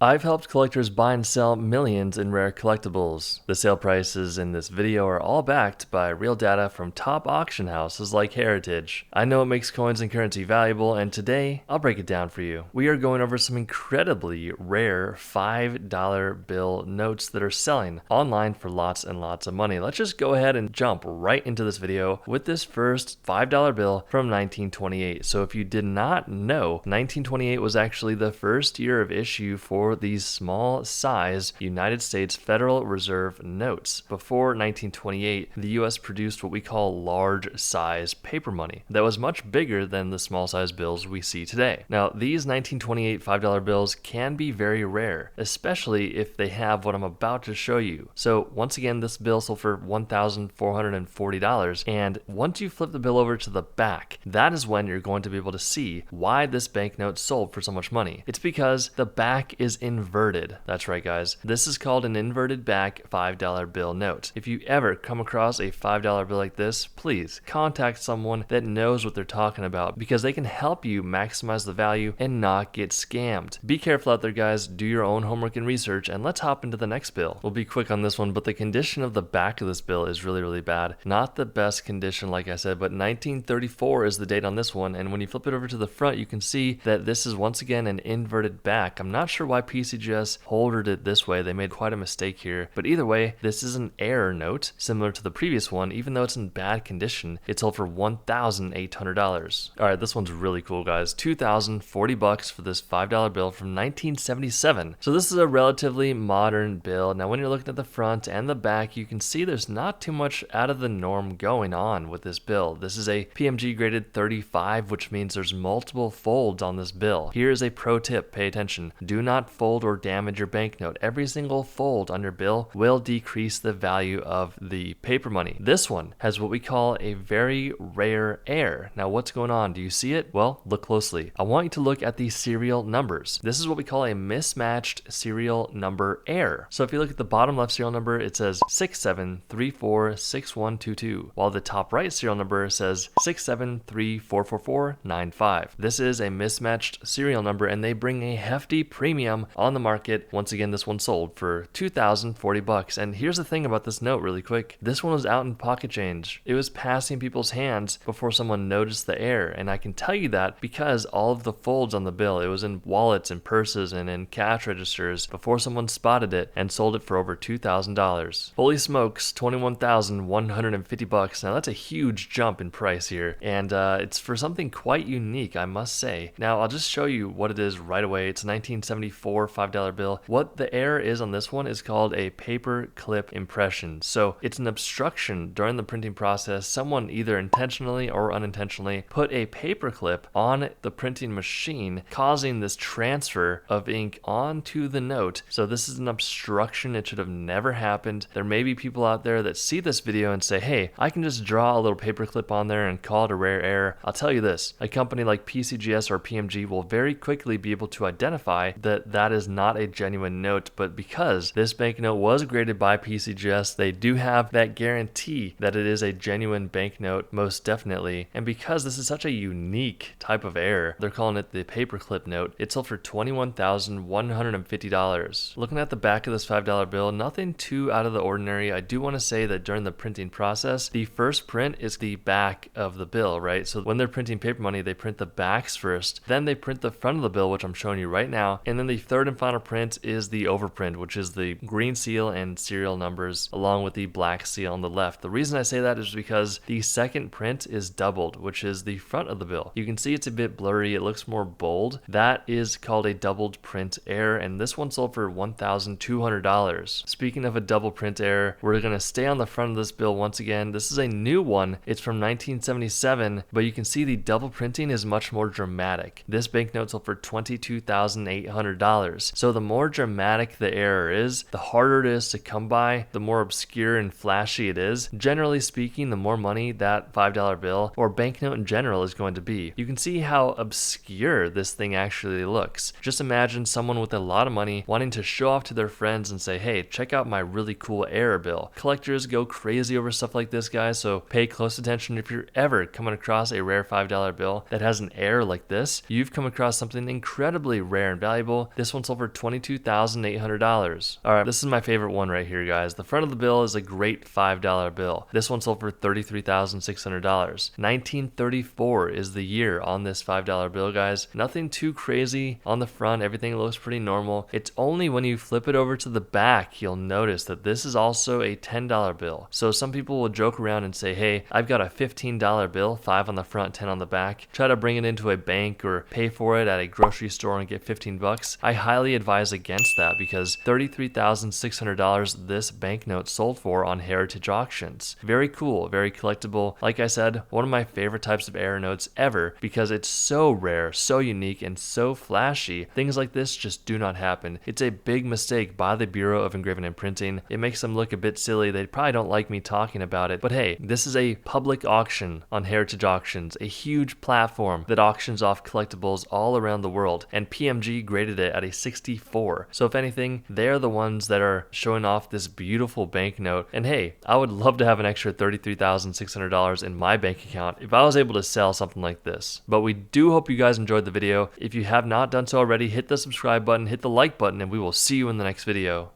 I've helped collectors buy and sell millions in rare collectibles. The sale prices in this video are all backed by real data from top auction houses like Heritage. I know it makes coins and currency valuable, and today I'll break it down for you. We are going over some incredibly rare $5 bill notes that are selling online for lots and lots of money. Let's just go ahead and jump right into this video with this first $5 bill from 1928. So if you did not know, 1928 was actually the first year of issue for these small size United States Federal Reserve notes. Before 1928, the US produced what we call large size paper money that was much bigger than the small size bills we see today. Now, these 1928 $5 bills can be very rare, especially if they have what I'm about to show you. So once again, this bill sold for $1,440, and once you flip the bill over to the back, that is when you're going to be able to see why this banknote sold for so much money. It's because the back is inverted. That's right, guys. This is called an inverted back $5 bill note. If you ever come across a $5 bill like this, please contact someone that knows what they're talking about, because they can help you maximize the value and not get scammed. Be careful out there, guys. Do your own homework and research, and let's hop into the next bill. We'll be quick on this one, but the condition of the back of this bill is really bad. Not the best condition, like I said, but 1934 is the date on this one, and when you flip it over to the front, you can see that this is once again an inverted back. I'm not sure why PCGS holdered it this way. They made quite a mistake here, but either way, this is an error note similar to the previous one. Even though it's in bad condition, it sold for $1,800. All right, this one's really cool, guys. $2,040 for this $5 bill from 1977. So this is a relatively modern bill. Now, when you're looking at the front and the back, you can see there's not too much out of the norm going on with this bill. This is a PMG graded 35, which means there's multiple folds on this bill. Here's a pro tip. Pay attention. Do not fold or damage your banknote. Every single fold on your bill will decrease the value of the paper money. This one has what we call a very rare error. Now, what's going on? Do you see it? Well, look closely. I want you to look at the serial numbers. This is what we call a mismatched serial number error. So if you look at the bottom left serial number, it says 67346122, while the top right serial number says 6734445. This is a mismatched serial number, and they bring a hefty premium on the market. Once again, this one sold for $2,040. And here's the thing about this note really quick. This one was out in pocket change. It was passing people's hands before someone noticed the error. And I can tell you that because all of the folds on the bill, it was in wallets and purses and in cash registers before someone spotted it and sold it for over $2,000. Holy smokes, $21,150. Now that's a huge jump in price here. And it's for something quite unique, I must say. Now I'll just show you what it is right away. It's a 1974 $5 bill. What the error is on this one is called a paperclip impression. So it's an obstruction during the printing process. Someone either intentionally or unintentionally put a paperclip on the printing machine, causing this transfer of ink onto the note. So this is an obstruction. It should have never happened. There may be people out there that see this video and say, hey, I can just draw a little paperclip on there and call it a rare error. I'll tell you this, a company like PCGS or PMG will very quickly be able to identify that that is not a genuine note, but because this banknote was graded by PCGS, they do have that guarantee that it is a genuine banknote, most definitely. And because this is such a unique type of error, they're calling it the paperclip note. It sold for $21,150. Looking at the back of this $5 bill, nothing too out of the ordinary. I do want to say that during the printing process, the first print is the back of the bill, right? So when they're printing paper money, they print the backs first, then they print the front of the bill, which I'm showing you right now, and then the third and final print is the overprint, which is the green seal and serial numbers along with the black seal on the left. The reason I say that is because the second print is doubled, which is the front of the bill. You can see it's a bit blurry, it looks more bold. That is called a doubled print error, and this one sold for $1,200. Speaking of a double print error, we're going to stay on the front of this bill once again. This is a new one. It's from 1977, but you can see the double printing is much more dramatic. This banknote sold for $22,800. So the more dramatic the error is, the harder it is to come by, the more obscure and flashy it is. Generally speaking, the more money that $5 bill or banknote in general is going to be. You can see how obscure this thing actually looks. Just imagine someone with a lot of money wanting to show off to their friends and say, hey, check out my really cool error bill. Collectors go crazy over stuff like this, guys, so pay close attention. If you're ever coming across a rare $5 bill that has an error like this, you've come across something incredibly rare and valuable. This this one sold for $22,800. All right, this is my favorite one right here, guys. The front of the bill is a great $5 bill. This one sold for $33,600. 1934 is the year on this $5 bill, guys. Nothing too crazy on the front. Everything looks pretty normal. It's only when you flip it over to the back, you'll notice that this is also a $10 bill. So some people will joke around and say, hey, I've got a $15 bill, 5 on the front, 10 on the back. Try to bring it into a bank or pay for it at a grocery store and get 15 bucks. I highly advise against that because $33,600 this banknote sold for on Heritage Auctions. Very cool, very collectible. Like I said, one of my favorite types of error notes ever because it's so rare, so unique, and so flashy. Things like this just do not happen. It's a big mistake by the Bureau of Engraving and Printing. It makes them look a bit silly. They probably don't like me talking about it, but hey, this is a public auction on Heritage Auctions, a huge platform that auctions off collectibles all around the world, and PMG graded it at a 64. So if anything, they're the ones that are showing off this beautiful banknote. And hey, I would love to have an extra $33,600 in my bank account if I was able to sell something like this. But we do hope you guys enjoyed the video. If you have not done so already, hit the subscribe button, hit the like button, and we will see you in the next video.